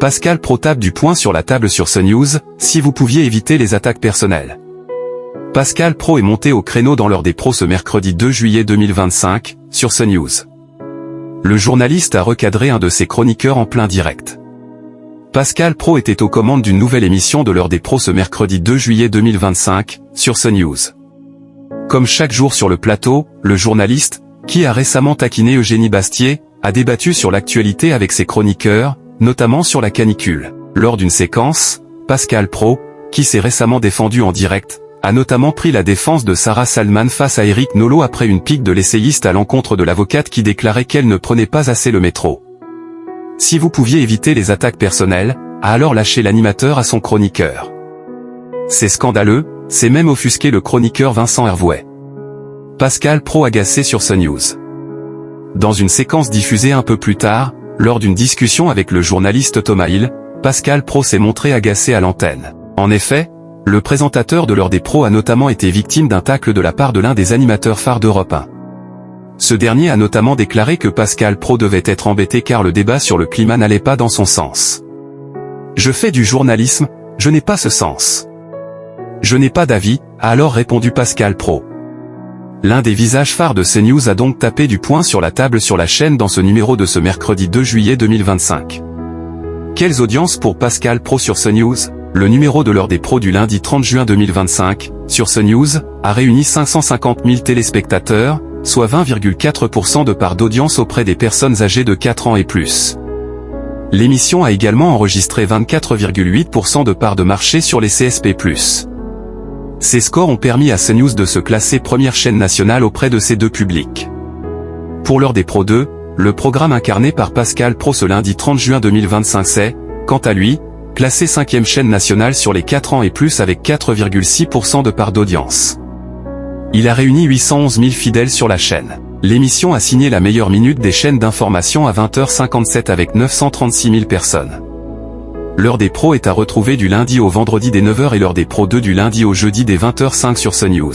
Pascal Praud tape du poing sur la table sur CNews, si vous pouviez éviter les attaques personnelles. Pascal Praud est monté au créneau dans l'heure des pros ce mercredi 2 juillet 2025, sur CNews. Le journaliste a recadré un de ses chroniqueurs en plein direct. Pascal Praud était aux commandes d'une nouvelle émission de l'heure des pros ce mercredi 2 juillet 2025, sur CNews. Comme chaque jour sur le plateau, le journaliste, qui a récemment taquiné Eugénie Bastier, a débattu sur l'actualité avec ses chroniqueurs, notamment sur la canicule. Lors d'une séquence, Pascal Praud, qui s'est récemment défendu en direct, a notamment pris la défense de Sarah Salman face à Éric Nolot après une pique de l'essayiste à l'encontre de l'avocate qui déclarait qu'elle ne prenait pas assez le métro. Si vous pouviez éviter les attaques personnelles, a alors lâché l'animateur à son chroniqueur. C'est scandaleux, c'est même offusqué le chroniqueur Vincent Hervouet. Pascal Praud agacé sur CNews. Dans une séquence diffusée un peu plus tard, lors d'une discussion avec le journaliste Thomas Hill, Pascal Praud s'est montré agacé à l'antenne. En effet, le présentateur de l'heure des pros a notamment été victime d'un tacle de la part de l'un des animateurs phares d'Europe 1. Ce dernier a notamment déclaré que Pascal Praud devait être embêté car le débat sur le climat n'allait pas dans son sens. « Je fais du journalisme, je n'ai pas ce sens. Je n'ai pas d'avis », a alors répondu Pascal Praud. L'un des visages phares de CNews a donc tapé du poing sur la table sur la chaîne dans ce numéro de ce mercredi 2 juillet 2025. Quelles audiences pour Pascal Praud sur CNews ? Le numéro de l'heure des pros du lundi 30 juin 2025, sur CNews, a réuni 550 000 téléspectateurs, soit 20,4% de part d'audience auprès des personnes âgées de 4 ans et plus. L'émission a également enregistré 24,8% de part de marché sur les CSP+. Ces scores ont permis à CNews de se classer première chaîne nationale auprès de ces deux publics. Pour l'heure des pros 2, le programme incarné par Pascal Praud ce lundi 30 juin 2025 s'est, quant à lui, classé 5e chaîne nationale sur les 4 ans et plus avec 4,6% de part d'audience. Il a réuni 811 000 fidèles sur la chaîne. L'émission a signé la meilleure minute des chaînes d'information à 20h57 avec 936 000 personnes. L'heure des pros est à retrouver du lundi au vendredi dès 9h et l'heure des pros 2 du lundi au jeudi dès 20h05 sur CNews.